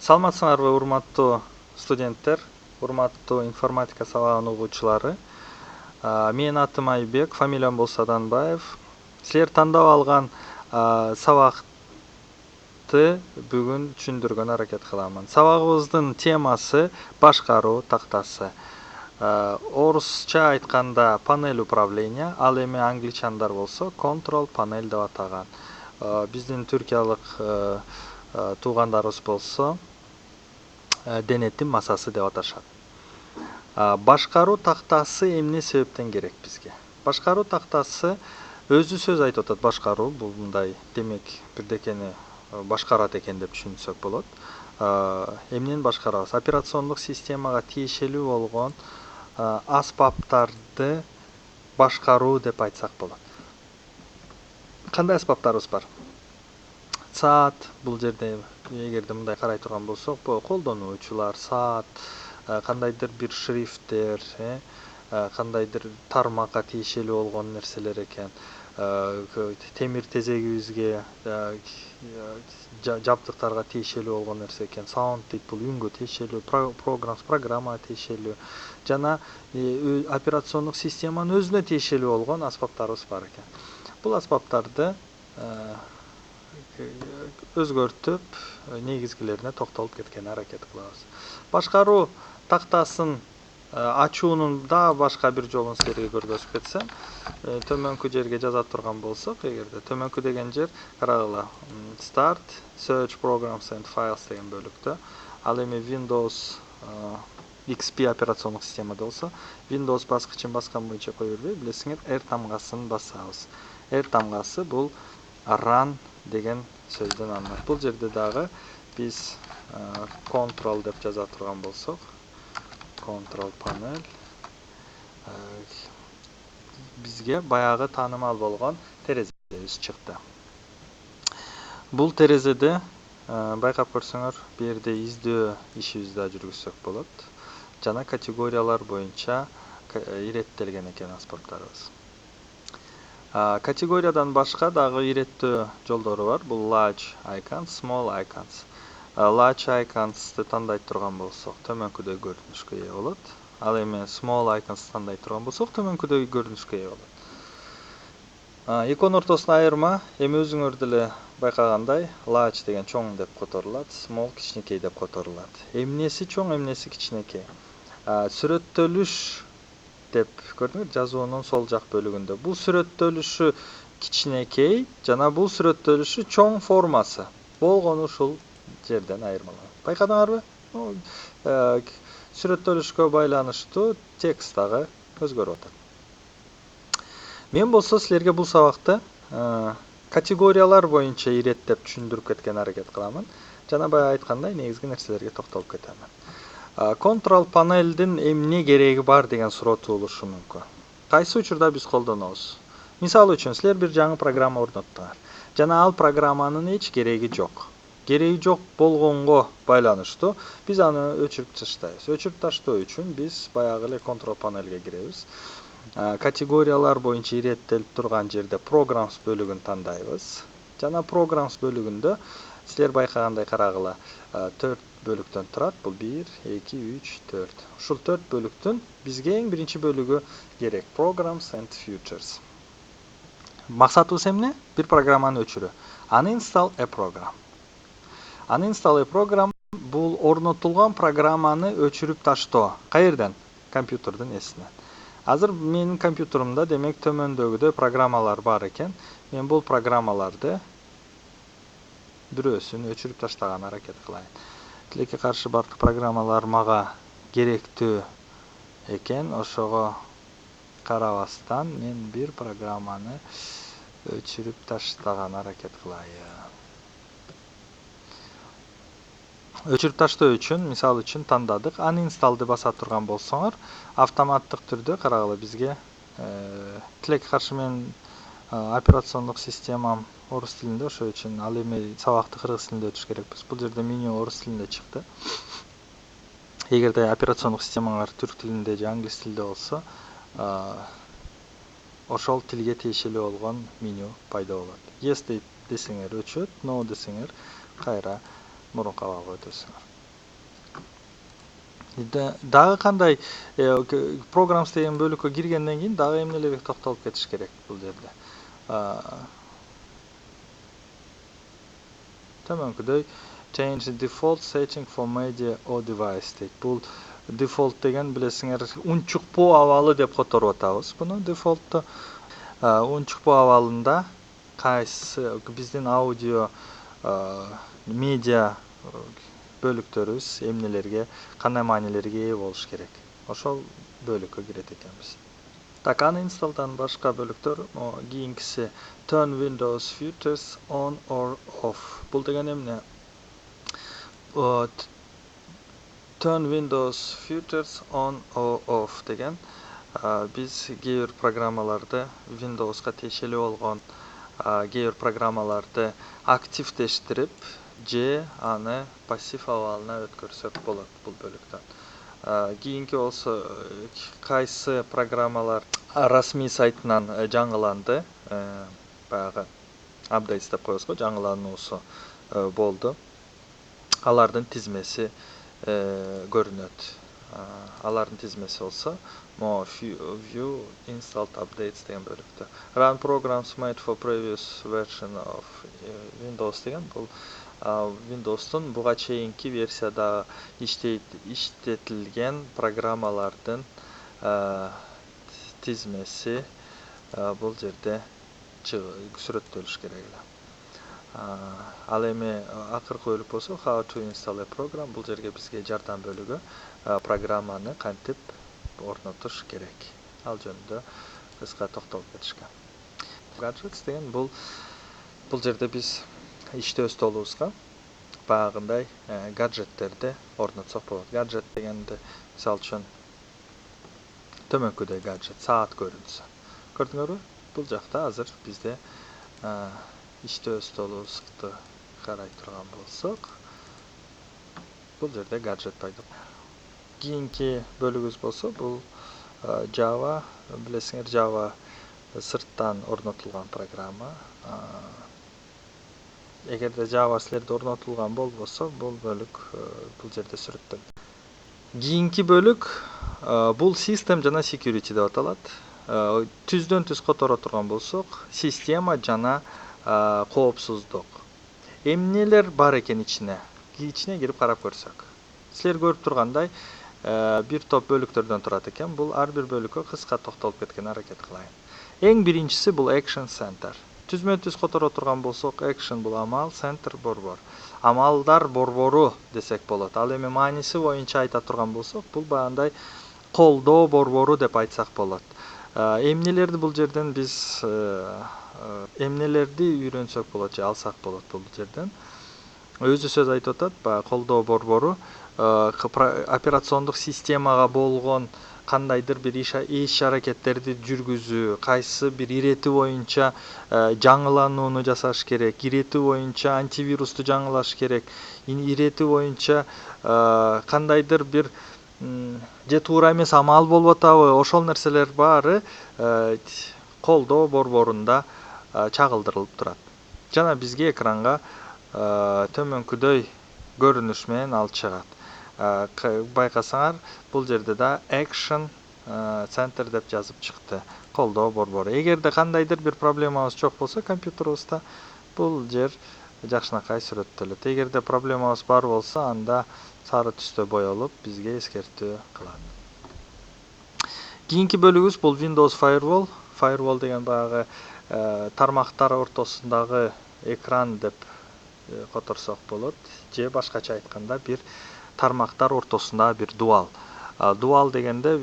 Саламатсыңарбы урматтуу студенттер, урматтуу информатика сабагынын угуучулары. Менин атым Айбек, фамилиям болсо Данбаев. Силер тандап алган сабакты бүгүн түшүндүргөнгө аракет кыламын. Сабагыбыздын темасы башкаруу тактасы. Орусча айтканда панель управления, ал эми англичандар болсо control panel деп атаган. Биздин түркиялык туугандарыбыз болсо денеттин масасы деп аташат. Башкаруу тактасы эмне себептен керек бизге? Башкаруу тактасы өзү сөз айтып атат. Башкаруу бул мындай, демек бирдекени башкарат экен деп түшүнсөк болот. Эмнени башкарабыз? Операциондук системага тиешелүү болгон аспаптарды башкаруу деп айтсак болот. Кандай аспаптарыбыз бар? Саат, бул жерде эгерде мындай карай турган болсок, колдонуучулар, саат, кандайдыр бир шрифттер, кандайдыр тармакка тиешелүү болгон нерселер экен. Темир тезегибизге, жабдыктарга тиешелүү болгон нерсе экен. Саунд дейт, бул үнгө тиешелүү, программага тиешелүү жана операциондук системанын өзүнө тиешелүү болгон аспаптарыбыз бар экен. Бул аспаптарды өзгөртүп, негизгилерине токтолуп кеткенге аракет кылабыз. Башкаруу тактасын ачуунун дагы башка бир жолун силерге көргөзүп кетсем, төмөнкү жерге жаза турган болсок, эгерде төмөнкү деген жер карагыла, Start, Search Programs and Files деген бөлүктө. Ал эми Windows XP операциондук системада болсо, Windows баскычын баскан боюнча кое бербей, билесиңер, R тамгасын басабыз. R тамгасы бул Run деген сөздөн алынат. Бул жерде дагы биз Control деп жаза турган болсок, Control Panel, бизге баягы таанымал болгон терезебиз чыкты. Бул терезеде байкап көрсөңөр, бу жерде издөө ишибизди да жүргүзсөк болот. Жана категориялар боюнча иреттелген экен аспаптарыбыз. Категориядан башка дагы иреттөө жолдору бар. Бул large icons, small icons. Large icons'ты тандай турган болсок, төмөнкүдөй көрүнүшкө ээ болот. Ал эми small icons'ты тандай турган болсок, төмөнкүдөй көрүнүшкө ээ болот. Экөөнүн ортосуна айырма эми өзүңөр деле байкагандай, large деген чоң деп которулат, small кичинекей деп которулат. Эмнеси чоң, эмнеси кичинекей? Сүрөттөлүш деп көрдүңөр, жазуунун сол жак бөлүгүндө. Бул сүрөттөлүшү кичинекей жана бул сүрөттөлүшү чоң формасы болгону ушул жерден айырмаланат. Байкадыңарбы? Сүрөттөлүшкө байланыштуу текст дагы өзгөрүп атат. Мен болсо силерге бул сабакты категориялар боюнча иреттеп түшүндүрүп кеткенге аракет кыламын. Жана баягы айткандай, негизги нерселерге токтолуп кетемин. Control panelдин эмне кереги бар деген суроо туулушу мүмкүн. Кайсы учурда биз колдонобуз? Мисалы үчүн, силер бир жаңы программа орноттуңар. Жана ал программанын эч кереги жок. Кереги жок болгонго байланыштуу биз аны өчүрүп таштайбыз. Өчүрүп таштоо үчүн биз баягы эле control panelге киребиз. Категориялар боюнча иреттелип турган жерде Programs бөлүгүн тандайбыз. Жана Programs бөлүгүндө силер байкагандай карагыла, 4 бөлүктөн турат. Бул 1, 2, 3, 4. Ушул 4 бөлүктүн бизге эң биринчи бөлүгү керек. Programs and Features. Максатыбыз эмне? Бир программаны өчүрүү. Uninstall a program. Uninstall a program бул орнотулган программаны өчүрүп таштоо. Каерден? Компьютердин эсинен. Азыр менин компьютеримде демек төмөндөгүдөй программалар бар экен. Мен бул программаларды бирөөсүн өчүрүп таштаганга аракет кылайын. Тилекке каршы бардык программалар мага керектүү экен. Ошого карабастан мен бир программаны өчүрүп таштаганга аракет кылайын. Өчүрүп таштоо үчүн, мисалы үчүн тандадык. Uninstall'ды баса турган болсоңор, автоматтык түрдө карагыла бизге тилекке каршы мен операциондук системам орус тилинде, ошол үчүн ал эми сабакты кыргыз тилинде өтүш керекпиз. Бул жерде меню орус тилинде чыкты. Эгерде операциондук системаңар түрк тилинде же англис тилде болсо, ошол тилге тиешелүү болгон меню пайда болот. Yes десеңер өчөт, no десеңер кайра мурунку абалга өтөсүңөр. Дагы кандай Programs деген бөлүккө киргенден кийин дагы эмнелерге токтолуп кетиш керек бул жерде. Төмөнкүдөй change the default setting for media or device дейт. Бул default деген билесиңер унчукпоо абалы деп которуп атабыз. Буну default'та унчукпоо абалында кайсы биздин аудио медиа бөлүктөрүбүз эмнелерге, кандай маанилерге ээ болуш керек. Ошол бөлүккө кирет экенбиз. Так, uninstall'дан башка бөлүктөр кийинкиси turn Windows filters on or off. Бул деген эмне? Turn Windows filters on or off деген биз кээ бир программаларды Windows'ка тиешелүү болгон кээ бир программаларды активдештирип же аны пассив абалына өткөрсөк болот бул бөлүктөн. Кийинки болсо кайсы программалар расмий сайтынан жаңыланды, баягы updates деп коебуз го, жаңылануусу болду. Алардын тизмеси көрүнөт. Алардын тизмеси болсо view installed updates деген бөлүктө. Run programs made for previous version of Windows деген бул Windows'тун буга чейинки версияда иштетилген программалардын тизмеси бул жерде сүрөттөлүш керек эле. Ал эми акыркы бөлүк болсо how to install a program, бул жерге бизге жардам бөлүгү программаны кантип орнотуш керек. Ал жөнүндө кыска токтолуп кетишкен. Gadgets деген бул жерде биз иштөө столубузга баягындай гаджеттерди орнотсок болот. Гаджет дегенде мисалы үчүн төмөнкүдөй гаджет, саат көрүнсө. Көрдүңөрбү? Бул жакта азыр бизде иштөө столубузду карай турган болсок, бул жерде гаджет пайда болот. Кийинки бөлүгүбүз болсо бул Java, билесиңер, Java сырттан орнотулган программа. Эгерде Java силерде орнотулган болбосо, бул бөлүк бул жерде сүрөттөлгөн. Кийинки бөлүк бул System жана Security деп аталат. Түздөн түз которо турган болсок, система жана коопсуздук. Эмнелер бар экен ичине кирип карап көрсөк. Силер көрүп тургандай, бир топ бөлүктөрдөн турат экен. Бул ар бир бөлүккө кыска токтолуп кеткенге аракет кылайын. Эң биринчиси бул Action Center. Түзмө түз которо турган болсок, Action бул амал, Center борбор. Амалдар борбору десек болот. Ал эми мааниси боюнча айта турган болсок, бул баягындай колдоо борбору деп айтсак болот. Эмнелерди бул жерден биз эмнелерди үйрөнсөк болот же алсак болот бул жерден. Өзү сөз айтып атат, баягы колдоо борбору операциондук системага болгон кандайдыр бир иш аракеттерди жүргүзүү, кайсы бир ирети боюнча жаңыланууну жасаш керек, ирети боюнча антивирусту жаңылаш керек, ирети боюнча кандайдыр бир же туура эмес амал болуп атабы, ошол нерселер баары колдоо борборунда чагылдырылып турат. Жана бизге экранга төмөнкүдөй көрүнүш менен алып чыгат. Байкасаңар, бул жерде да Action Center деп жазып чыкты, колдоо борбору. Эгерде кандайдыр бир проблемабыз жок болсо компьютерибизде, бул жер жакшынакай сүрөттөлөт. Эгерде проблемабыз бар болсо, анда сары түстө боелуп, бизге эскертүү кылат. Кийинки бөлүгүбүз бул Windows Firewall. Firewall деген баягы тармактар ортосундагы экран деп которсок болот, же башкача айтканда бир тармактар ортосундагы бир дуал. Дуал дегенде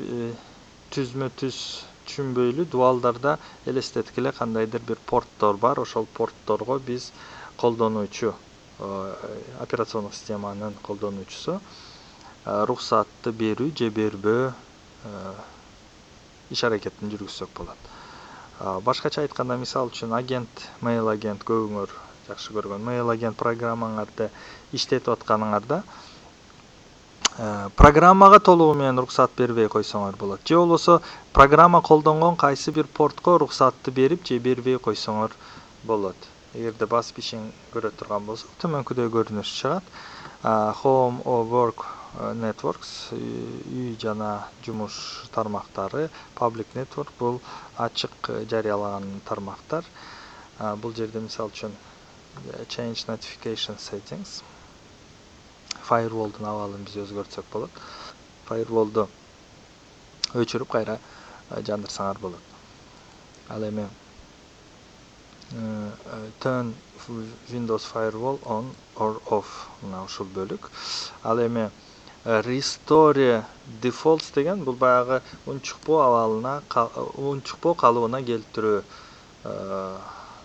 түзмө түз түшүнбөйлү, дуалдарда элестеткиле кандайдыр бир порттор бар. Ошол портторго биз колдонуучу, операциондук системанын колдонуучусу рухсатты берүү же бербөө иш аракетин жүргүзсөк болот. Башкача айтканда, мисалы үчүн mail agent көбүңөр жакшы көргөн mail agent программаңарды иштетип атканыңарда программага толугу менен рухсат бербей койсоңор болот. Же болбосо программа колдонгон кайсы бир портко рухсатты берип же бербей койсоңор болот. Эгерде басып ишин көрө турган болсок, төмөнкүдөй көрүнүш чыгат. Home or work networks үй жана жумуш тармактары. Public network бул ачык жарыялаган тармактар. Бул жерде мисалы үчүн change notification settings, firewallдун абалын биз өзгөртсөк болот. Firewallду өчүрүп кайра жандырсаңар болот. Ал эми turn Windows firewall on or off мына ушул бөлүк. Ал эми restore defaults деген бул баягы унчукпоо абалына, унчукпоо калыбына келтирүү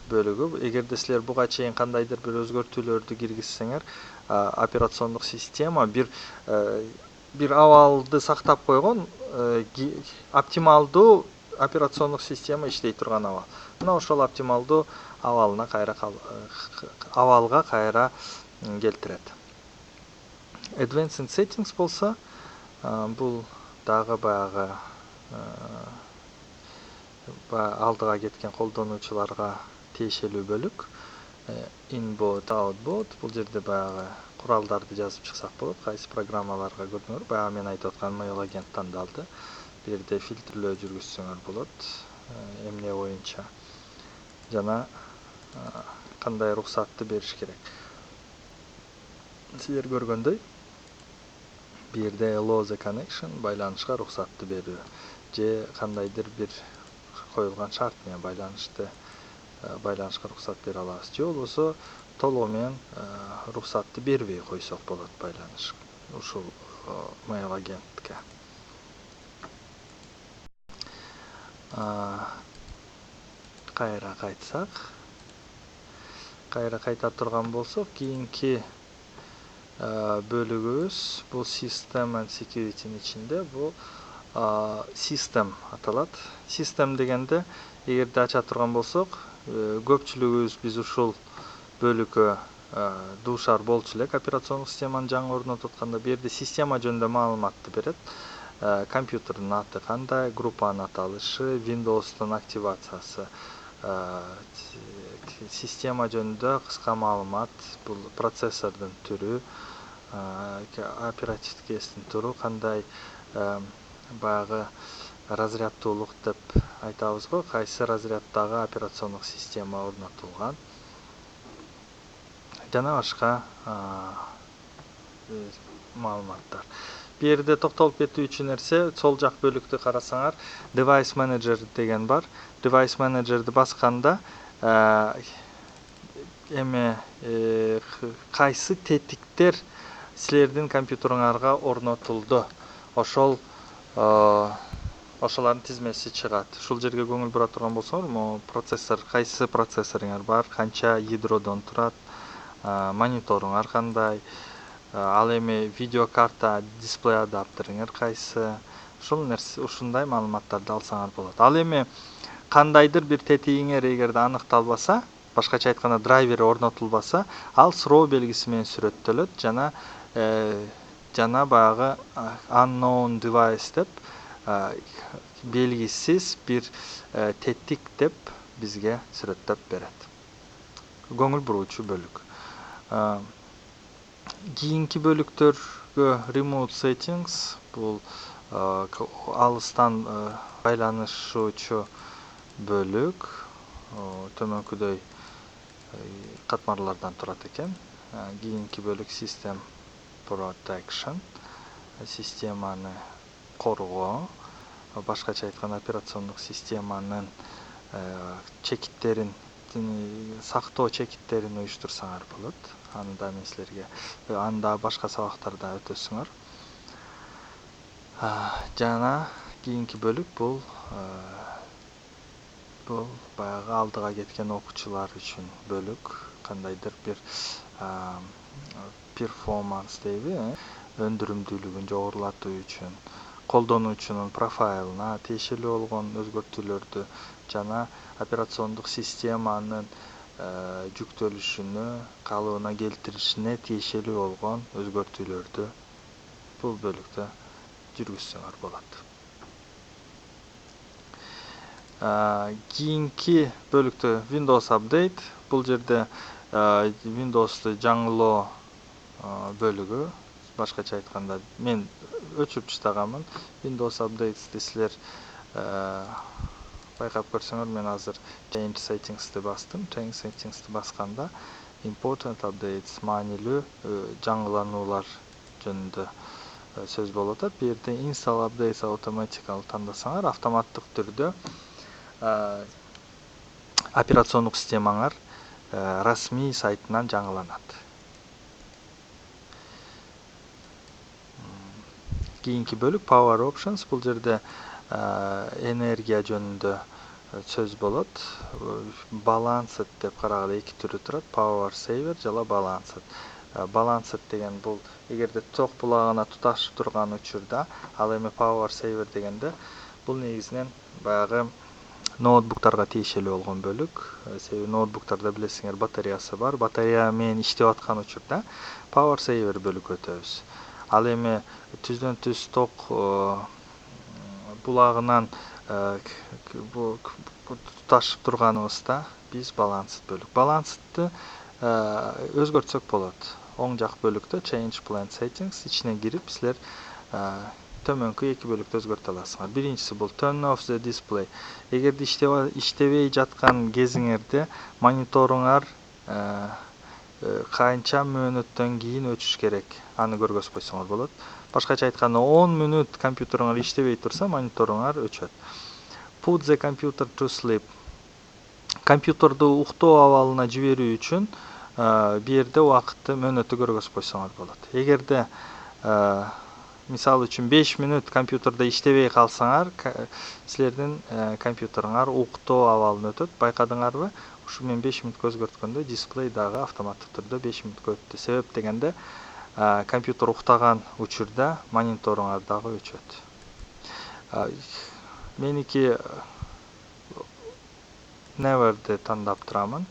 бөлүгү. Эгерде силер буга чейин кандайдыр бир өзгөртүүлөрдү киргизсеңер, операциондук система бир абалды сактап койгон, оптималдуу операциондук система иштей турган абал. Мына ошол оптималдуу абалына абалга кайра келтирет. Advanced settings болсо, бул дагы баягы алдыга кеткен колдонуучуларга тиешелүү бөлүк. Inboot, outboot, бул жерде баягы куралдарды жазып чыксак болот. Кайсы программаларга көрдүңөр, баягы мен айтып аткан mail agent тандалды. Бу жерде фильтрлөө жүргүзсөңөр болот, эмне боюнча жана кандай уруксатты бериш керек. Силер көргөндөй, бу жерде allow the connection, байланышка уруксатты берүү же кандайдыр бир коюлган шарт менен байланышка уруксат бере алабыз. Же болбосо толугу менен уруксатты бербей койсок болот байланыш ушул mail agentке. Кайра кайтсак, кайра кайта турган болсок, кийинки бөлүгүбүз бул system and security'нин ичинде бул system аталат. System дегенде, эгерде ача турган болсок, көпчүлүгүбүз биз ушул бөлүккө дуушар болчу элек. Операциондук системаны жаңы орнотуп атканда бу жерде система жөнүндө маалыматты берет. Компьютердин аты кандай, группанын аталышы, Windows'тун активациясы, система жөнүндө кыска маалымат, бул процессордун түрү, оперативдик эстин туру, кандай баягы разряддуулук деп айтабыз го, кайсы разряддагы операциондук система орнотулган жана башка маалыматтар. Бу жерде токтолуп кетүүчү нерсе, сол жак бөлүктү карасаңар, device manager деген бар. Device manager'ды басканда кайсы тетиктер силердин компьютериңарга орнотулду, ошолордун тизмеси чыгат. Ушул жерге көңүл бура турган болсоңор, процессор, кайсы процессориңар бар, канча ядродон турат, мониторуңар кандай, ал эми видеокарта, дисплей адаптериңер кайсы, ушул нерсе, ушундай маалыматтарды алсаңар болот. Ал эми кандайдыр бир тетигиңер эгерде аныкталбаса, башкача айтканда драйвери орнотулбаса, ал суроо белгиси менен сүрөттөлөт жана баягы unknown device деп, белгисиз бир тетик деп бизге сүрөттөп берет. Көңүл буруучу бөлүк. Кийинки бөлүктөргө remote settings, бул алыстан байланышуучу бөлүк, төмөнкүдөй катмарлардан турат экен. Кийинки бөлүк system protection, системаны коргоо, башкача айтканда операциондук системанын чекиттерин, сактоо чекиттерин уюштурсаңар болот. Аны да мен силерге, аны да башка сабактарда өтөсүңөр. Жана кийинки бөлүк бул баягы алдыга кеткен окуучулар үчүн бөлүк, кандайдыр бир перформанс дейби, өндүрүмдүүлүгүн жогорулатуу үчүн колдонуучунун профайлына тиешелүү болгон өзгөртүүлөрдү жана операциондук системанын жүктөлүшүнө, калыбына келтиришине тиешелүү болгон өзгөртүүлөрдү бул бөлүктө жүргүзсөңөр болот. Кийинки бөлүктө Windows Update, бул жерде Windows'ты жаңылоо бөлүгү. Башкача айтканда, мен өчүрүп таштаганмын. Windows Updates'ти силер байкап көрсөңөр, мен азыр Change Settings'ти бастым. Change Settings'ти басканда Important Updates, маанилүү жаңылануулар жөнүндө сөз болуп атат. Бу жерде Install Updates Automatical тандасаңар, автоматтык түрдө операциондук системаңар расмий сайтынан жаңыланат. Кийинки бөлүк Power Options. Бул жерде энергия жөнүндө сөз болот. Balanced деп карагыла эки түрү турат. Power Saver жана Balanced. Balanced деген бул эгерде ток булагына туташып турган учурда, ал эми Power Saver дегенде бул негизинен баягы ноутбуктарга тиешелүү болгон бөлүк. Себеби ноутбуктарда билесиңер батареясы бар. Батарея менен иштеп аткан учурда Power Saver бөлүккө өтөбүз. Ал эми түздөн түз ток булагынан туташып турганыбызда биз Balanced бөлүк. Balanced'ты өзгөртсөк болот. Оң жак бөлүктө Change Plan Settings ичине кирип, силер төмөнкү эки бөлүктү өзгөртө аласыңар. Биринчиси бул Turn off the display. Эгерде иштебей жаткан кезиңерде мониторуңар канча мүнөттөн кийин өчүш керек, аны көргөзүп койсоңор болот. Башкача айтканда, 10 мүнөт компьютеруңар иштебей турса, мониторуңар өчөт. Put the computer to sleep. Компьютерду уктоо абалына жиберүү үчүн бу жерде убакытты мөөнөттү көргөзүп койсоңор болот. Эгерде мисалы үчүн 5 мүнөт компьютерде иштебей калсаңар, силердин компьютеруңар уктоо абалына өтөт. Байкадыңарбы? Ушу мен 5 мүнөткө өзгөрткөндө дисплей дагы автоматтык түрдө 5 мүнөткө өттү. Себеп дегенде компьютер уктаган учурда мониторуңар дагы өчөт. Меники Never'ди тандап турамын.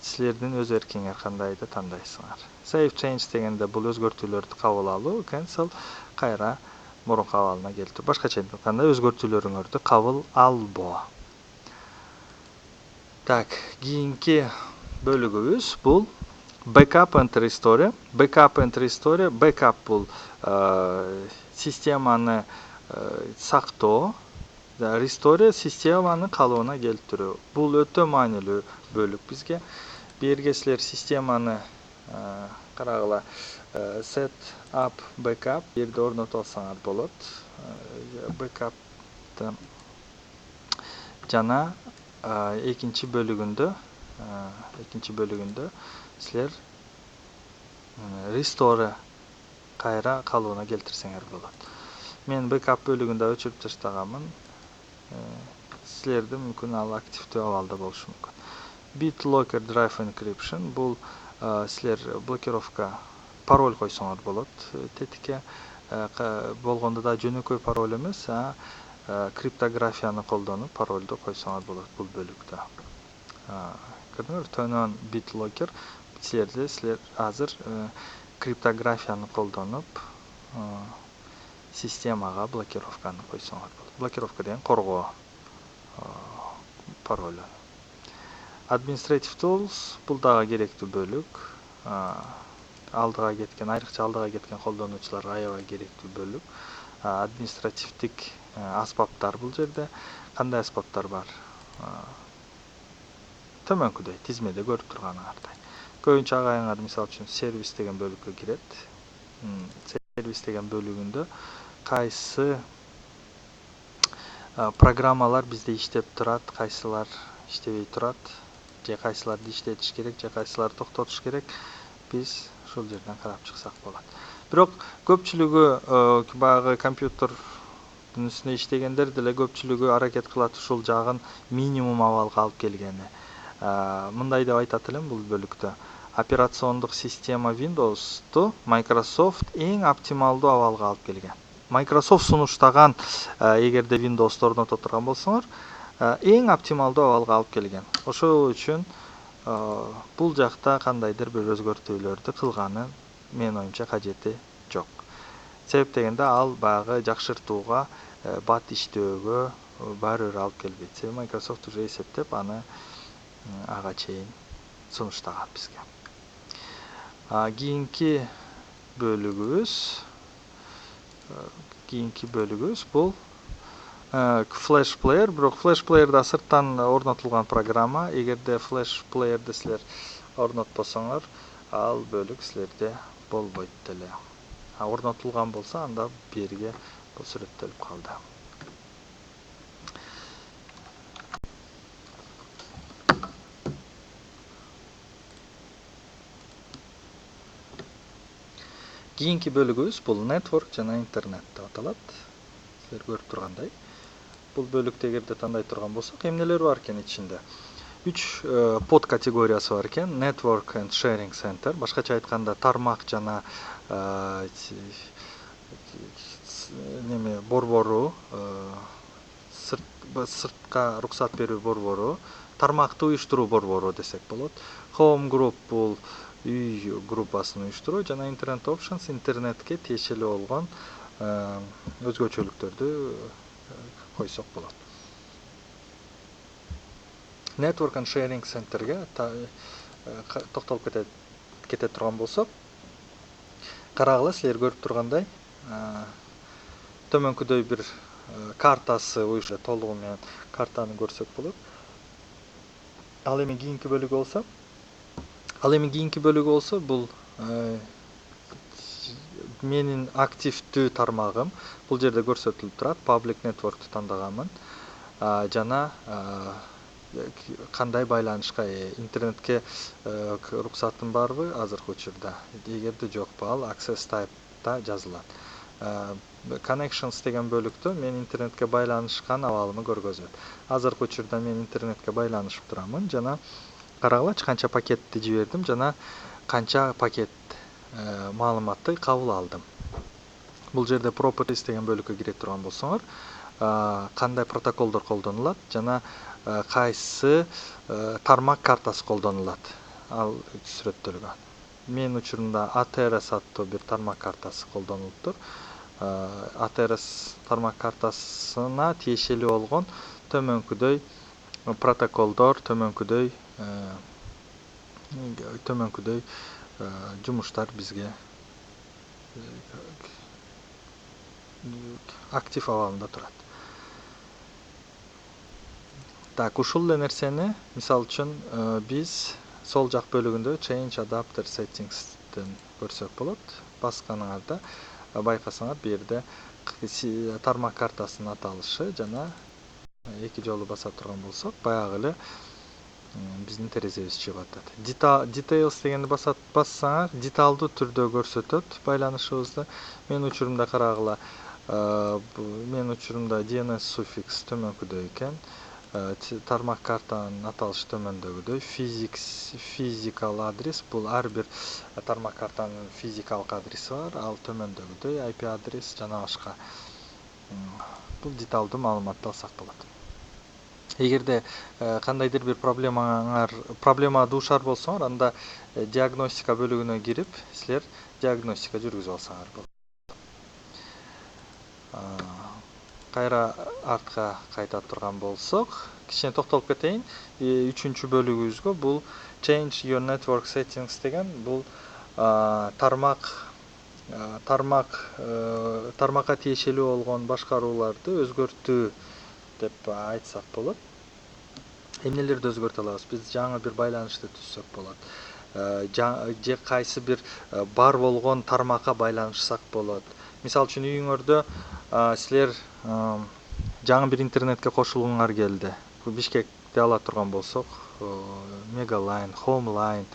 Силердин өз эркиңер кандайды тандайсыңар. Save Change дегенде бул өзгөртүүлөрдү кабыл алуу, Cancel кайра мурунку абалына келтирүү. Башкача айтканда, өзгөртүүлөрүңөрдү кабыл албоо. Так, кийинки бөлүгүбүз бул Backup and Restore. Backup and Restore. Backup бул системаны сактоо. Restore системаны калыбына келтирүү. Бул өтө маанилүү бөлүк бизге. Бу жерге силер системаны карагыла, Set up Backup жерде орнотуп алсаңар болот. Backup'ты жана экинчи бөлүгүндө силер Restore кайра калыбына келтирсеңер болот. Мен Backup бөлүгүндө өчүрүп таштаганмын. Силерде мүмкүн ал активдүү абалда болушу мүмкүн. BitLocker Drive Encryption бул силер блокировка пароль койсоңор болот тетикке. Болгондо да жөнөкөй пароль эмес, криптографияны колдонуп паролду койсоңор болот бул бөлүктө. Көрдүңөр, Turn on BitLocker. Силер азыр криптографияны колдонуп системага блокировканы койсоңор болот. Блокировка деген коргоо пароль. Administrative Tools бул дагы керектүү бөлүк. Айрыкча алдыга кеткен колдонуучуларга аябай керектүү бөлүк. Административдик аспаптар бул жерде. Кандай аспаптар бар? Төмөнкүдөй тизмеде көрүп турганыңардай. Көбүнчө агайыңар мисалы үчүн сервис деген бөлүккө кирет. Сервис деген бөлүгүндө кайсы программалар бизде иштеп турат, кайсылар иштебей турат, же кайсыларды иштетиш керек, же кайсыларды токтотуш керек, биз ушул жерден карап чыксак болот. Бирок көпчүлүгү баягы компьютердин үстүнө иштегендер деле көпчүлүгү аракет кылат ушул жагын минимум абалга алып келгени. Мындай деп айтат элем бул бөлүктө. Операциондук система Windows'ту Microsoft эң оптималдуу абалга алып келген. Microsoft сунуштаган, эгерде Windows'ты орното турган болсоңор, эң оптималдуу абалга алып келген. Ошол үчүн бул жакта кандайдыр бир өзгөртүүлөрдү кылганын менин оюмча кажети жок. Себеп дегенде ал баягы жакшыртууга, бат иштөөгө баары бир алып келбейт. Себеби Microsoft уже эсептеп аны ага чейин сунуштаган бизге. Кийинки бөлүгүбүз бул Flash Player, бирок Flash Player да сырттан орнотулган программа. Эгерде Flash Player'ди силер орнотпосоңор, ал бөлүк силерде болбойт деле. Орнотулган болсо, анда берге бул сүрөттөлүп калды. Кийинки бөлүгүбүз бул network жана интернет деп аталат. Силер көрүп тургандай. Бул бөлүктү эгерде тандай турган болсок, эмнелер бар экен ичинде? 3 под категориясы бар экен. Network and Sharing Center, башкача айтканда тармак жана борбору, сыртка уруксат берүү борбору, тармакты уюштуруу борбору десек болот. Home Group бул үй группасын уюштуруу жана Internet Options интернетке тиешелүү болгон өзгөчөлүктөрдү койсок болот. Network and Sharing Center'ге токтолуп кете турган болсок, карагыла, силер көрүп тургандай, төмөнкүдөй бир картасы уюштурулат, толугу менен картаны көрсөк болот. Ал эми кийинки бөлүгү болсо, бул менин активдүү тармагым. Бул жерде көрсөтүлүп турат. Public Network'ты тандаганмын. Жана кандай байланышка интернетке уруксатым барбы азыркы учурда? Эгерде жокпу, ал Access Type'та жазылат. Connections деген бөлүктө мен интернетке байланышкан абалымы көргөзөт. Азыркы учурда мен интернетке байланышып турамын жана карагылачы канча пакетти жибердим жана канча пакет маалыматты кабыл алдым. Бул жерде Properties деген бөлүккө кире турган болсоңор, кандай протоколдор колдонулат жана кайсы тармак картасы колдонулат, ал сүрөттөлгөн. Мен учурумда ATRS аттуу бир тармак картасы колдонулуптур. ATRS тармак картасына тиешелүү болгон төмөнкүдөй протоколдор, төмөнкүдөй жумуштар бизге актив абалында турат. Так, ушул эле нерсени, мисалы үчүн, биз сол жак бөлүгүндө Change Adapter Settings-тен көрсөк болот. Басканыңарда байкасаңар, бу жерде тармак картасынын аталышы жана эки жолу баса турган болсок, баягы эле биздин терезебиз чыгып атат. Details дегенди бассаңар, деталдуу түрдө көрсөтөт байланышыбызды. Мен учурумда карагыла, мен учурумда DNS суффикс төмөнкүдөй экен. Тармак картанын аталышы төмөндөгүдөй. Physical адрес, бул ар бир тармак картанын физикалык адреси бар, ал төмөндөгүдөй IP адрес жана башка. Бул деталдуу маалыматты алсак болот. Эгерде кандайдыр бир проблема дуушар болсоңор, анда диагностика бөлүгүнө кирип, силер диагностика жүргүзүп алсаңар болот. Кайра артка кайта турган болсок, кичине токтолуп кетейин. 3-чү бөлүгүбүзгө, бул Change Your Network Settings деген, бул тармакка тиешелүү болгон башкарууларды өзгөртүү деп айтсак болот. Эмнелерди өзгөртө алабыз? Биз жаңы бир байланышты түзсөк болот. Же кайсы бир бар болгон тармакка байланышсак болот. Мисалы үчүн, үйүңөрдө силер жаңы бир интернетке кошулгуңар келди. Бишкекти ала турган болсок, Megaline, Homeline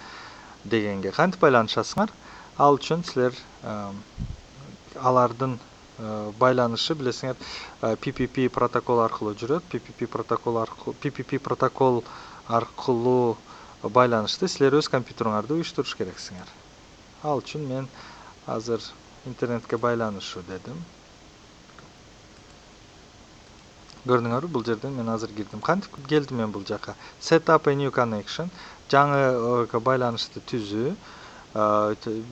дегенге кантип байланышасыңар? Ал үчүн силер алардын байланышы, билесиңер, PPP протокол аркылуу жүрөт. PPP протокол аркылуу байланышты силер өз компьютериңарды уюштуруш керексиңер. Ал үчүн мен азыр интернетке байланышуу дедим. Көрдүңөрбү, бул жерден мен азыр кирдим. Кантип келдим мен бул жака? Set up a new connection, жаңы байланышты түзүү.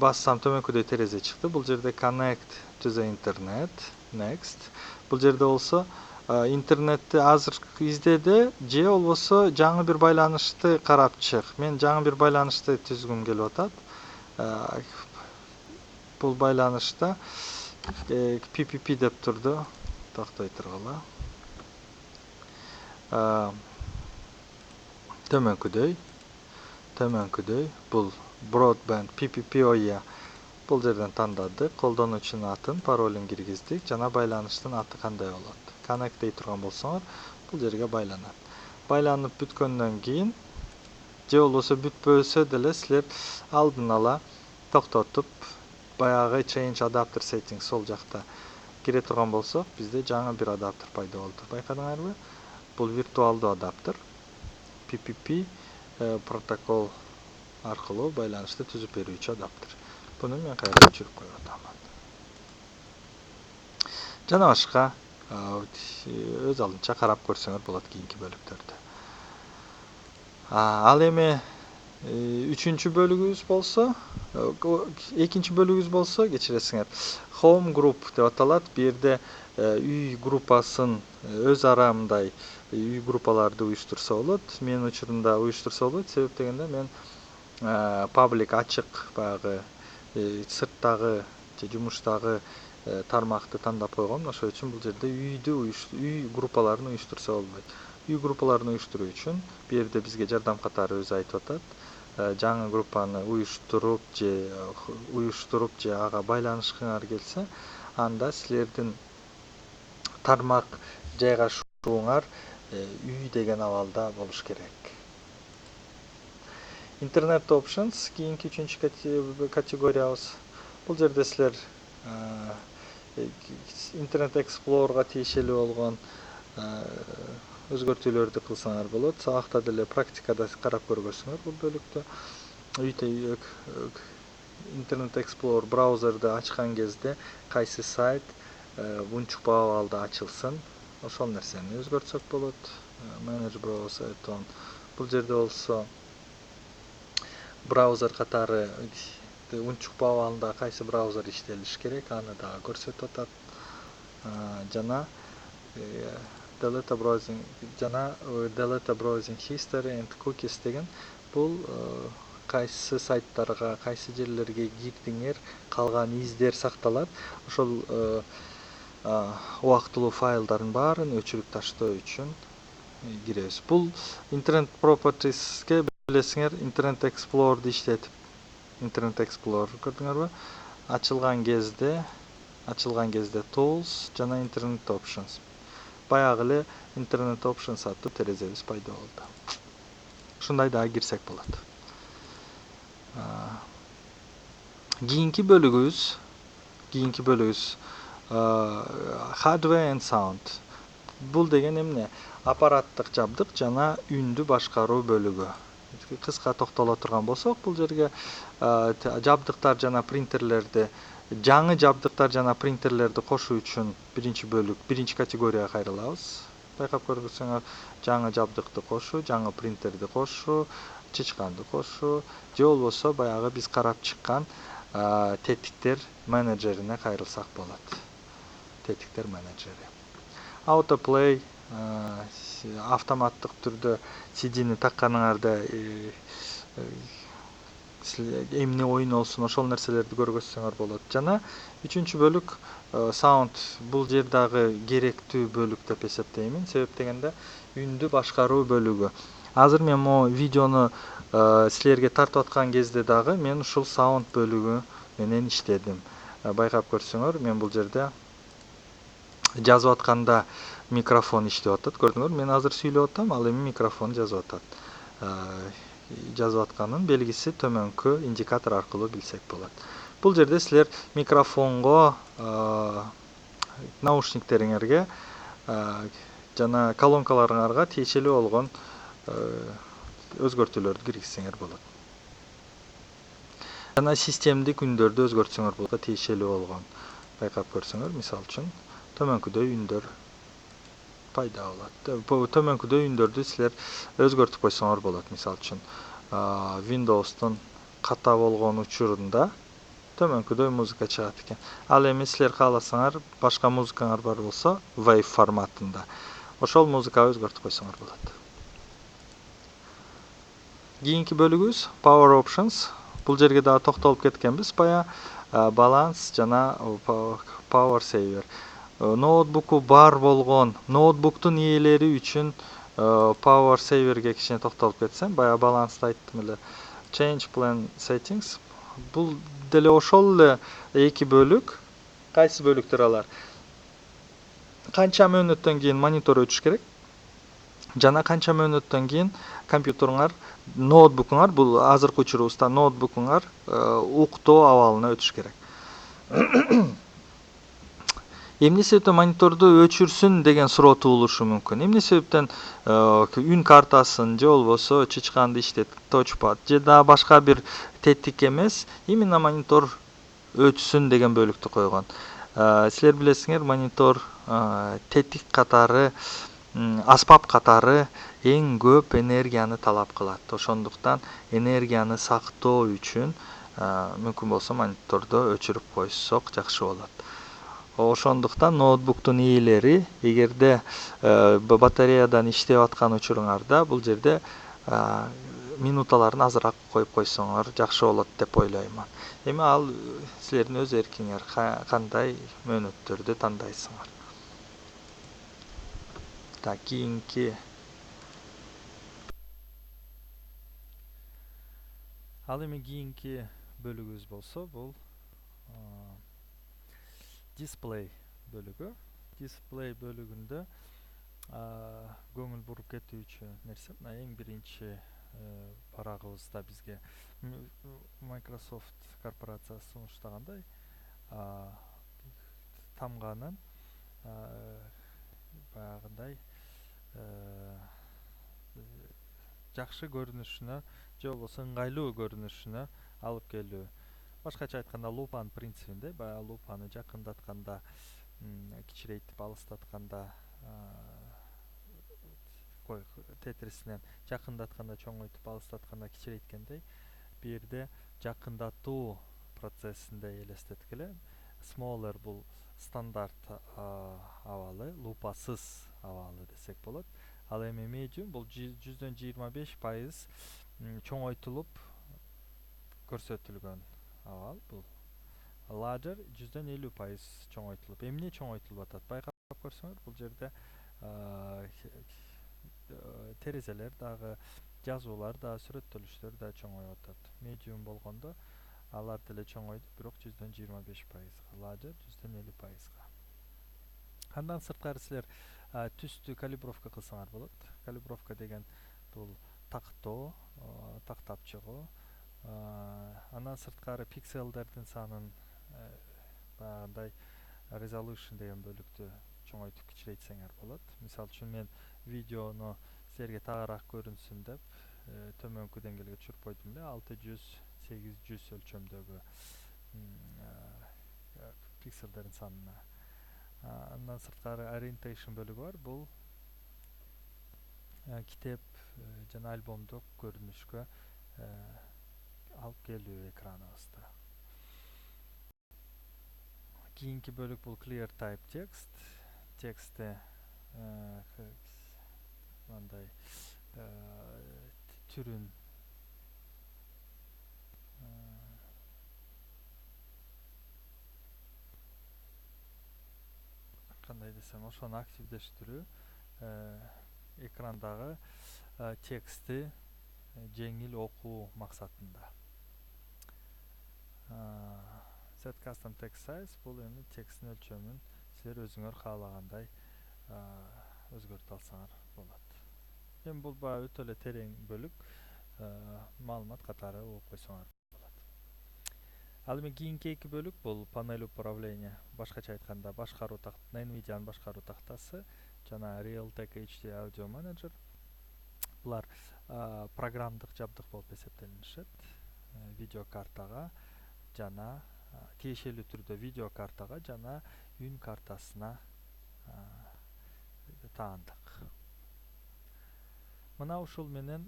Бассам төмөнкүдөй терезе чыкты. Бул жерде Connect to the Internet, Next. Бул жерде болсо интернетти азыр издеди, же болбосо жаңы бир байланышты карап чык. Мен жаңы бир байланышты түзгүм келип атат. бул байланышта PPP деп турду. Токтой тургула. Төмөнкүдөй бул broadband PPPo'ya бул жерден тандадык, колдонуучунун атын, паролун киргиздик, жана байланыштын аты кандай болот. Connect дей турган болсоңор, бул жерге байланат. Байланып бүткөндөн кийин, же болбосо бүтпөсө деле силер алдын ала токтотуп, баягы change adapter settings сол жакта кире турган болсок, бизде жаңы бир адаптер пайда болду. Байкадыңарбы? Бул виртуалдуу адаптер. PPP протокол аркылуу байланышты түзүп берүүчү адаптер. Буну мен кайра өчүрүп коюп атамын. Жана башка өз алдынча карап көрсөңөр болот кийинки бөлүктөрдө. Ал эми экинчи бөлүгүбүз болсо, кечиресиңер, home group деп аталат. Бу жерде үй группасын өз ара мындай үй группаларды уюштурса болот. Менин учурумда уюштурса болот, себеп дегенде мен паблик ачык баягы сырттагы же жумуштагы тармакты тандап койгом. Ошол үчүн бул жерде үй группаларын уюштурса болбойт. Үй группаларын уюштуруу үчүн бу жерде бизге жардам катары өзү айтып атат. Жаңы группаны уюштуруп же ага байланышкыңар келсе, анда силердин тармак жайгашууңар үй деген абалда болуш керек. Internet options кийинки үчүнчү категориябыз. Бул жерде силер Internet Explorer'га тиешелүү болгон өзгөртүүлөрдү кылсаңар болот. Сабакта деле практикада карап көргөзсөңөр бул бөлүктө. Internet Explorer браузерди ачкан кезде кайсы сайт унчукпап абалда ачылсын, ошол нерсени өзгөртсөк болот. Manage browser add-on. Бул жерде болсо браузер катары унчукпап абалында кайсы браузер иштелиш керек, аны дагы көрсөтүп атат. Жана delete browsing history and cookies деген бул кайсы сайттарга, кайсы жерлерге кирдиңер, калган издер сакталат. Ошол убактылуу файлдардын баарын өчүрүп таштоо үчүн киребиз. Бул Internet Properties'ке билесиңер, Internet Explorer'ды иштетип, Internet Explorer көрдүңөрбү? Ачылган кезде Tools жана Internet Options. Баягы эле Internet Options аттуу терезебиз пайда болду. Ушундай дагы кирсек болот. Кийинки бөлүгүбүз Hardware and Sound. Бул деген эмне? Аппараттык жабдык жана үндү башкаруу бөлүгү. Кыска токтоло турган болсок, бул жерге жабдыктар жана принтерлерди, жаңы жабдыктар жана принтерлерди кошуу үчүн биринчи категорияга кайрылабыз. Байкап көрсөңөр, жаңы жабдыкты кошуу, жаңы принтерди кошуу, чычканды кошуу, же болбосо баягы биз карап чыккан тетиктер менеджерине кайрылсак болот. Тетиктер менеджери. Autoplay автоматтык түрдө CD-ни такканыңарда эмне ойнолсун, ошол нерселерди көргөзсөңөр болот. Жана үчүнчү бөлүк Sound. Бул жер дагы керектүү бөлүк деп эсептеймин. Себеп дегенде үндү башкаруу бөлүгү. Азыр мен могу видеону силерге тартып аткан кезде дагы мен ушул Sound бөлүгү менен иштедим. Байкап көрсөңөр, мен бул жерде жазып атканда микрофон иштеп атат. Көрдүңөр, мен азыр сүйлөп атам, ал эми микрофон жазып атат. Жазып атканын белгиси төмөнкү индикатор аркылуу билсек болот. Бул жерде силер микрофонго, наушниктериңерге жана колонкаларыңарга тиешелүү болгон өзгөртүүлөрдү киргизсеңер болот. Жана системдик үндөрдү өзгөртсөңөр болот, тиешелүү болгон. Байкап көрсөңөр, мисалы үчүн төмөнкүдөй үндөр пайда болот. Төмөнкүдөй үндөрдү силер өзгөртүп койсоңор болот. Мисалы үчүн Windows'тун ката болгон учурунда төмөнкүдөй музыка чыгат экен. Ал эми силер кааласаңар, башка музыкаңар бар болсо, wave форматында, ошол музыканы өзгөртүп койсоңор болот. Кийинки бөлүгүбүз Power Options. Бул жерге дагы токтолуп кеткенбиз. Бая баланс жана power saver. Ноутбуку бар болгон ноутбуктун ээлери үчүн power saverге кичине токтолуп кетсем, баягы баланста айттым эле. Change plan settings. Бул деле ошол эле эки бөлүк. Кайсы бөлүктөр алар? Канча мөөнөттөн кийин монитор өчүш керек жана канча мөөнөттөн кийин компьютериңар, ноутбукуңар, бул азыркы учурубузда ноутбукуңар уктоо абалына өтүш керек. Эмне себептен мониторду өчүрсүн деген суроо туулушу мүмкүн. Эмне себептен үн картасын же болбосо чычканды иштетип touchpad же да башка бир тетик эмес, именно монитор өчсүн деген бөлүктү койгон. Силер билесиңер, монитор тетик катары, аспап катары эң көп энергияны талап кылат. Ошондуктан энергияны сактоо үчүн мүмкүн болсо мониторду өчүрүп койсок жакшы болот. Ошондуктан ноутбуктун ээлери эгерде батареядан иштеп аткан учуруңарда бул жерде минуталарын азыраак коюп койсоңор жакшы болот деп ойлоймун. Эми ал силердин өз эркиңер, кандай мөөнөттөрдү тандайсыңар. Так, кийинки. Ал эми кийинки бөлүгүбүз болсо, бул дисплей бөлүгү. Дисплей бөлүгүндө көңүл буруп кетүүчү нерсе мына эң биринчи барагыбызда бизге Microsoft корпорациясы сунуштагандай тамганын баягындай жакшы көрүнүшүнө же болбосо ыңгайлуу көрүнүшүнө алып келүү. Башкача айтканда лупан принцибинде, баягы лупаны жакындатканда кичирейтип, алыстатканда тетрисинен жакындатканда чоңойтуп, алыстатканда кичирейткендей, бу жерде жакындатуу процессинде элестеткиле. Smaller бул стандарт абалы, лупасыз абалы десек болот. Ал эми medium бул 125% чоңойтулуп көрсөтүлгөн абал. Бул larger 150% чоңойтулуп. Эмне чоңойтулуп атат? Байкап көрсөңөр, бул жерде терезелер дагы, жазуулар да, сүрөттөлүштөр да чоңоюп атат. Medium болгондо алар деле чоңойду, бирок 125%, larger 150%. Андан сырткары силер түстү калибровка кылсаңар болот. Калибровка деген бул тактоо, тактап чыгуу. Андан сырткары пикселдердин санын баягындай resolution деген бөлүктү чоңойтуп кичирейтсеңер болот. Мисалы үчүн мен видеону силерге тагыраак көрүнсүн деп төмөнкү деңгээлге түшүрүп койдум эле, 600-800 өлчөмдөгү пикселдердин санына. Андан сырткары orientation бөлүгү бар. Бул китеп жана альбомдук көрүнүшкө алып келүү экраныбызда. Кийинки бөлүк бул clear type text. Текстти мындай түрүн кандай десем, ошону активдештирүү, экрандагы текстти жеңил окуу максатында. Set custom text size бул эми тексттин өлчөмүн силер өзүңөр каалагандай өзгөртө алсаңар болот. Эми бул баягы өтө эле терең бөлүк, маалымат катары угуп койсоңор болот. Ал эми кийинки эки бөлүк бул панель управления, башкача айтканда башкаруу NVIDIAнын башкаруу тактасы жана Realtek HD Audio Manager. Булар программдык жабдык болуп эсептелинишет. Видеокартага жана тиешелүү түрдө видеокартага жана үн картасына таандык. Мына ушул менен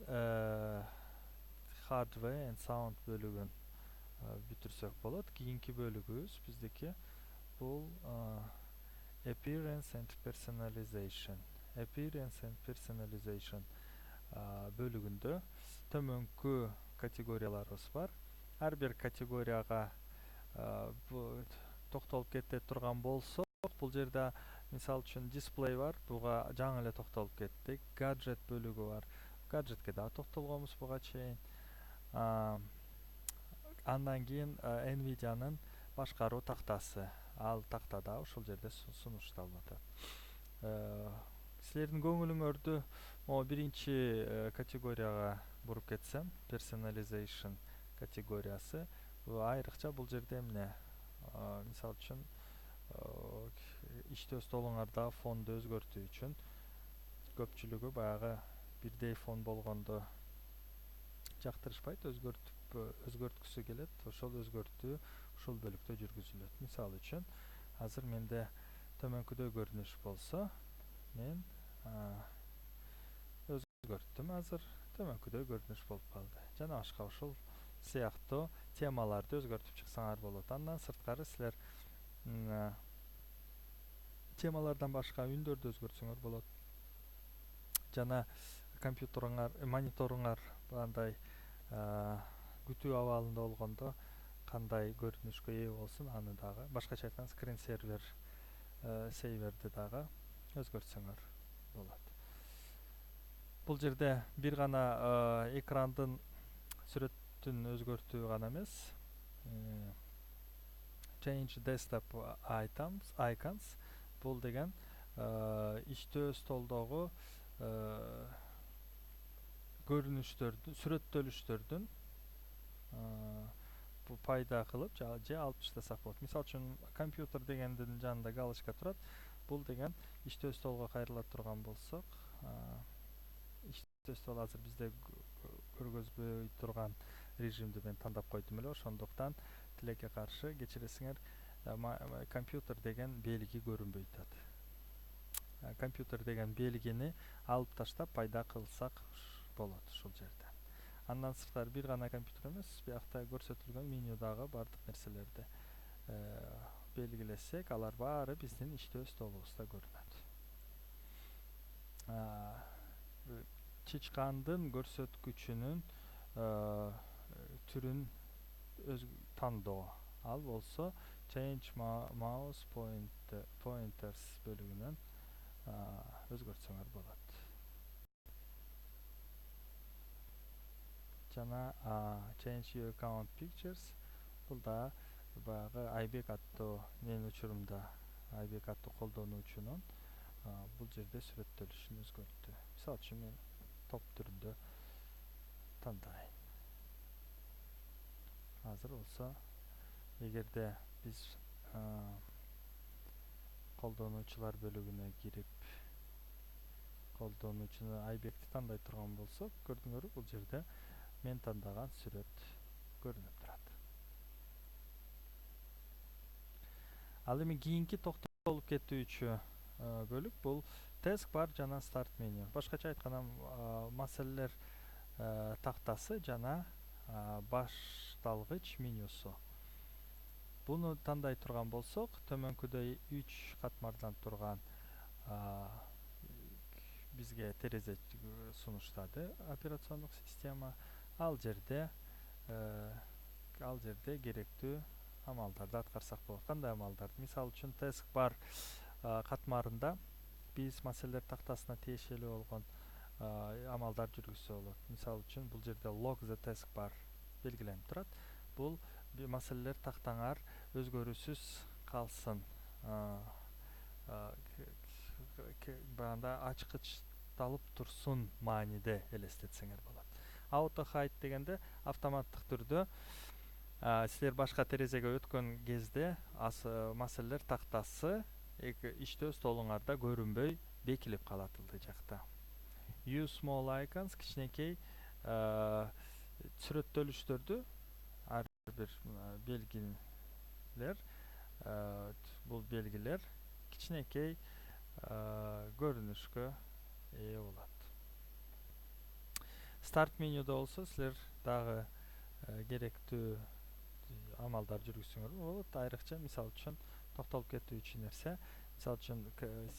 hardware and sound бөлүгүн бүтүрсөк болот. Кийинки бөлүгүбүз биздики бул appearance and personalization. Appearance and personalization бөлүгүндө төмөнкү категорияларыбыз бар. Ар бир категорияга бул токтолуп кете турган болсок, бул жерде мисалы үчүн дисплей бар, буга жаңы эле токтолуп кеттик. Гаджет бөлүгү бар, гаджетке дагы токтолгонбуз буга чейин. Андан кийин Nvidia'нын башкаруу тактасы, ал такта да ушул жерде сунушталып атат. Силердин көңүлүңөрдү могу биринчи категорияга буруп кетсем, personalization категориясы. Айрыкча бул жерде эмне? Мисалы үчүн иштөө столуңарда фонду өзгөртүү үчүн көпчүлүгү баягы бирдей фон болгондо жактырышпайт, өзгөрткүсү келет. Ошол өзгөртүү ушул бөлүктө жүргүзүлөт. Мисалы үчүн азыр менде төмөнкүдөй көрүнүш болсо, мен өзгөрттүм, азыр төмөнкүдөй көрүнүш болуп калды. Жана башка ушул сыяктуу темаларды өзгөртүп чыксаңар болот. Андан сырткары силер темалардан башка үндөрдү өзгөртсөңөр болот. Жана компьютериңар, мониторуңар андай күтүү абалында болгондо кандай көрүнүшкө ээ болсун, аны дагы башкача айтканда скрин сейверди дагы өзгөртсөңөр болот. Бул жерде бир гана экрандын сүрөтүн өзгөртүү гана эмес, change desktop icons, бул деген иштөө столдогу көрүнүштөрдүн, сүрөттөлүштөрдүн пайда кылып же алып таштасак болот. Мисалы үчүн компьютер дегендин жанында галочка турат. Бул деген иштөө столго кайрыла турган болсок, иштөө стол азыр бизде көргөзбөй турган режимди мен тандап койдум эле. Ошондуктан тилекке каршы кечиресиңер, компьютер деген белги көрүнбөй атат. Компьютер деген белгини алып таштап пайда кылсак болот ушул жерде. Андан сырткары бир гана компьютер эмес, биякта көрсөтүлгөн менюдагы бардык нерселерди белгилесек, алар баары биздин иштөө столубузда көрүнөт. Чычкандын көрсөткүчүнүн түрүн тандоо. Ал болсо change mouse pointers бөлүгүнөн өзгөртсөңөр болот. Жана change your account pictures, бул да баягы Айбек аттуу менин учурумда Айбек аттуу колдонуучунун бул жерде сүрөттөлүшүн өзгөрттү. Мисалы үчүн мен топ түрүндө тандайын. Азыр болсо, эгерде биз колдонуучулар бөлүгүнө кирип колдонуучуну Айбекти тандай турган болсок, көрдүңөрбү, бул жерде мен тандаган сүрөт көрүнүп турат. Ал эми кийинки токтолуп кетүүчү бөлүк бул taskbar жана start menu. Башкача айтканда маселелер тактасы жана башталгыч менюсу. Буну тандай турган болсок, төмөнкүдөй 3 катмардан турган бизге терезе сунуштады операциондук система. Ал жерде керектүү амалдарды аткарсак болот. Кандай амалдарды? Мисалы үчүн taskbar катмарында биз маселелер тактасына тиешелүү болгон амалдар жүргүзсө болот. Мисалы үчүн бул жерде log the taskbar белгиленип турат. Бул маселелер тактаңар өзгөрүүсүз калсын, банда ачкычталып турсун мааниде элестетсеңер болот. Auto hide дегенде автоматтык түрдө силер башка терезеге өткөн кезде маселелер тактасы иштөө столуңарда көрүнбөй бекилип калат ылдый жакта. Use small icons, кичинекей сүрөттөлүштөрдү, ар бир белгилер, бул белгилер кичинекей көрүнүшкө ээ болот. Start менюда болсо силер дагы керектүү амалдар жүргүзсөңөр болот. Айрыкча мисалы үчүн токтолуп кетүүчү нерсе, мисалы үчүн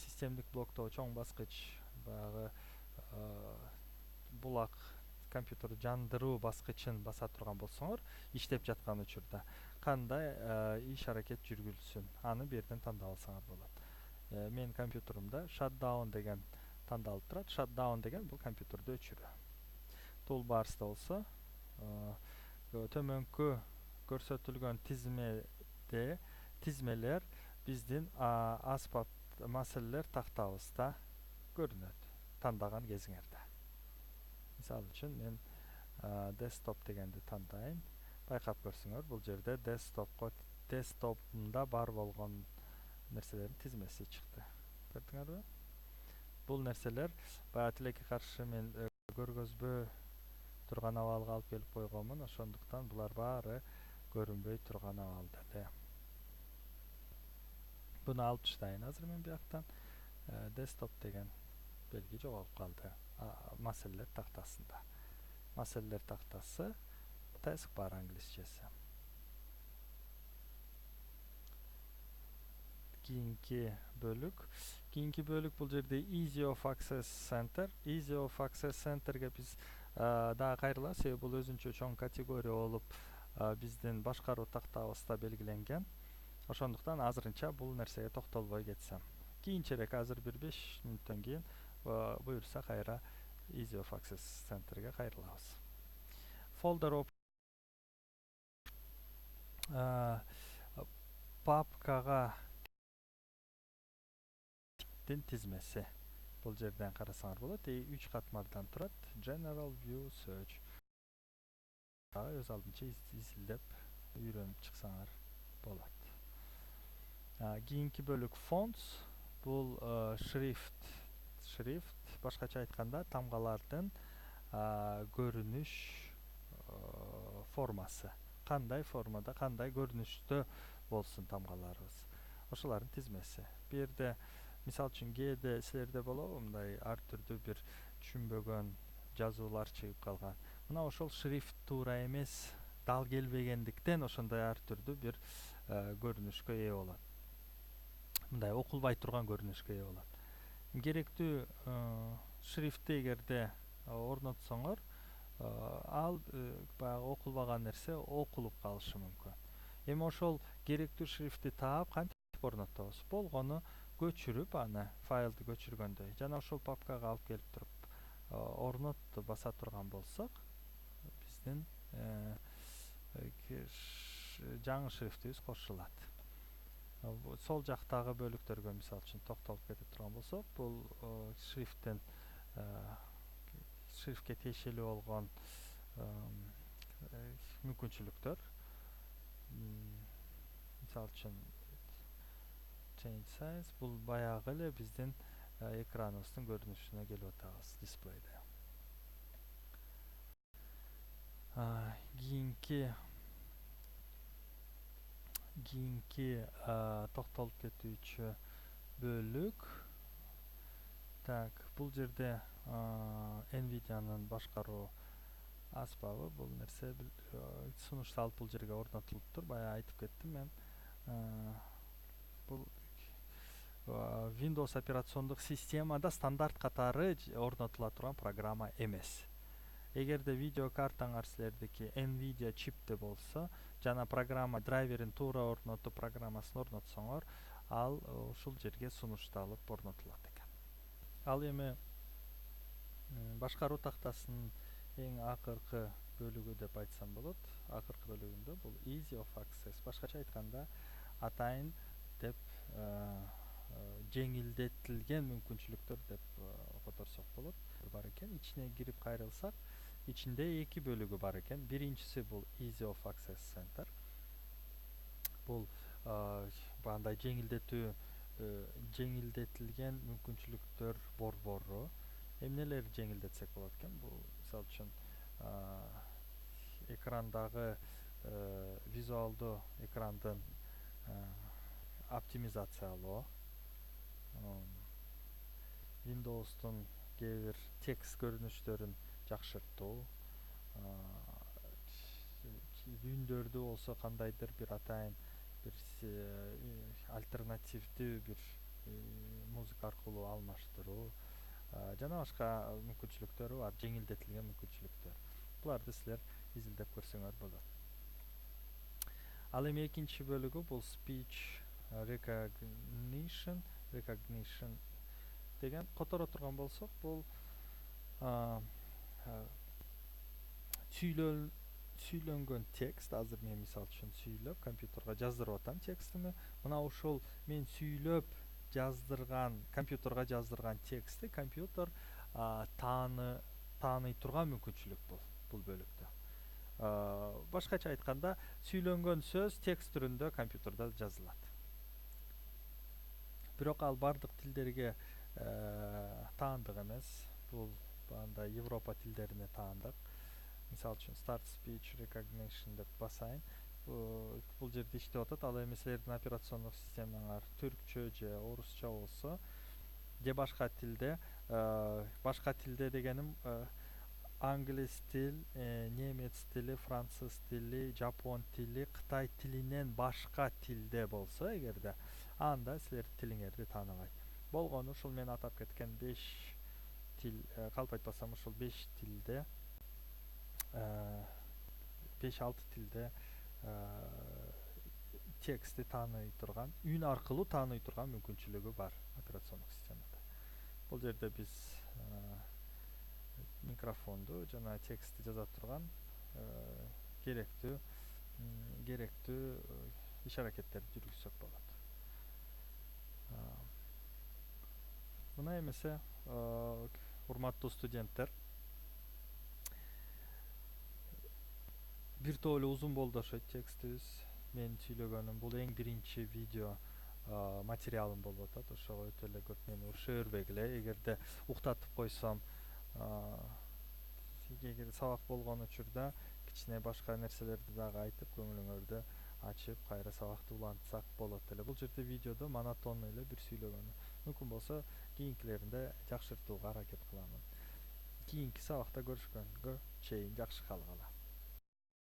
системдик блоктогу чоң баскыч, баягы булак компьютерди жандыруу баскычын баса турган болсоңор, иштеп жаткан учурда кандай иш аракет жүргүлсүн аны бул жерден тандап алсаңар болот. Менин компьютеримде shutdown деген тандалып турат. Shutdown деген бул компьютерди өчүрүү. Toolbars'ta болсо төмөнкү көрсөтүлгөн тизмелер биздин аспап маселелер тактабызда көрүнөт тандаган кезиңерде. Мисалы үчүн мен desktop дегенди тандайын. Байкап көрсөңөр, бул жерде десктопумда бар болгон нерселердин тизмеси чыкты. Көрдүңөрбү? Бул нерселер баягы тилекке каршы мен көргөзбөй турган абалга алып келип койгонмун. Ошондуктан булар баары көрүнбөй турган абалда эле. Буну алып таштайын азыр мен бияктан. Desktop деген белги жоголуп калды маселелер тактасында. Маселелер тактасы taskbar англисчеси. Кийинки бөлүк бул жерде Easy of Access Center. Easy of Access Centerге биз дагы кайрылабыз, себеби бул өзүнчө чоң категория болуп биздин башкаруу тактабызда белгиленген. Ошондуктан азырынча бул нерсеге токтолбой кетсем. Кийинчерээк азыр бир 5 мүнөттөн кийин буюрса кайра Easy of Access Centerге кайрылабыз. Folder папкага тизмеси. Бул жерден карасаңар болот. 3 катмардан турат. General View Search. Өз алдынча изилдеп үйрөнүп чыксаңар болот. Кийинки бөлүк fonts. Бул шрифт, башкача айтканда тамгалардын көрүнүш формасы. Кандай формада, кандай көрүнүштө болсун тамгаларыбыз. Ошолордун тизмеси. Бу жерде мисалы үчүн кээде силерде болобу мындай ар түрдүү бир түшүнбөгөн жазуулар чыгып калган. Мына ошол шрифт туура эмес, дал келбегендиктен ошондой ар түрдүү бир көрүнүшкө ээ болот. Мындай окулбай турган көрүнүшкө ээ болот. Керектүү шрифтти эгерде орнотсоңор, ал баягы окулбаган нерсе окулуп калышы мүмкүн. Эми ошол керектүү шрифтти таап кантип орнотобуз? Болгону көчүрүп аны файлды көчүргөндө жана ошол папкага алып келип туруп орнотто баса турган болсок, биздин жаңы шрифтибиз кошулат. Сол жактагы бөлүктөргө мисалы үчүн токтолуп кете турган болсок, бул шрифтке тиешелүү болгон мүмкүнчүлүктөр. Мисалы үчүн change size, бул баягы эле биздин экраныбыздын көрүнүшүнө келип атабыз дисплейде. Кийинки токтолуп кетүүчү бөлүк. Бул жерде Nvidia'нын башкаруу аспабы, бул нерсе сунушталып бул жерге орнотулуптур. Баягы айтып кеттим мен. Бул Windows операциондук системада стандарт катары орнотула турган программа эмес. Эгерде видео картаңар силердики Nvidia чипте болсо, жана программа драйверин туура орнотуп, программасын орнотсоңор, ал ушул жерге сунушталып орнотулат экен. Ал эми башкаруу тактасынын эң акыркы бөлүгү деп айтсам болот. Акыркы бөлүгүндө бул Easy of Access. Башкача айтканда атайын деп жеңилдетилген мүмкүнчүлүктөр деп которсок болот. Бар экен. Ичине кирип кайрылсак, ичинде 2 бөлүгү бар экен. Биринчиси бул Easy of Access Center. Бул бандай жеңилдетилген мүмкүнчүлүктөр борбору. Эмнелер жеңилдетсек болот экен? Бул мисалы үчүн экрандагы визуалдуу экрандын оптимизациялоо, Windows'тун кээ бир текст көрүнүштөрүн жакшыртуу, үндөрдү болсо кандайдыр бир атайын бир альтернативдүү бир музыка аркылуу алмаштыруу жана башка мүмкүнчүлүктөрү бар, жеңилдетилген мүмкүнчүлүктөр. Буларды силер изилдеп көрсөңөр болот. Ал эми экинчи бөлүгү бул speech recognition деген которо турган болсок, бул сүйлөнгөн текст. Азыр мен мисалы үчүн сүйлөп компьютерге жаздырып атам текстими. Мына ушул мен сүйлөп жаздырган, компьютерге жаздырган текстти компьютер тааный турган мүмкүнчүлүк бул бөлүктө. Башкача айтканда, сүйлөнгөн сөз текст түрүндө компьютерде жазылат. Бирок ал бардык тилдерге таандык эмес. Бул анда Европа тилдерине таандык. Мисалы үчүн start speech recognition деп басайын. Бул жерде иштеп атат. Ал эми силердин операциондук системаңар түркчө же орусча болсо, же башка тилде дегеним англис тил, немец тили, француз тили, жапон тили, кытай тилинен башка тилде болсо эгерде, анда силердин тилиңерди тааныбайт. Болгону ушул мен атап кеткен 5 тил, калп айтпасам ушул 5 тилде 5-6 тилде текстти тааный турган, үн аркылуу тааный турган мүмкүнчүлүгү бар операциондук системада. Бул жерде биз микрофонду жана текстти жаза турган керектүү иш аракеттерди жүргүзсөк болот. Мына эмесе, урматтуу студенттер, бир топ эле узун болду окшойт текстибиз. Мен сүйлөгөнүм бул эң биринчи видео материалым болуп атат. Ошого өтө эле көп мени урушо бербегиле. Эгерде уктатып койсом, эгер сабак болгон учурда кичине башка нерселерди дагы айтып, көңүлүңөрдү ачып, кайра сабакты улантсак болот эле. Бул жерде видеодо монотонно эле бир сүйлөгөнүм. Мүмкүн болсо кийинкилеринде жакшыртууга аракет кыламын. Кийинки сабакта көрүшкөнгө чейин жакшы калгыла.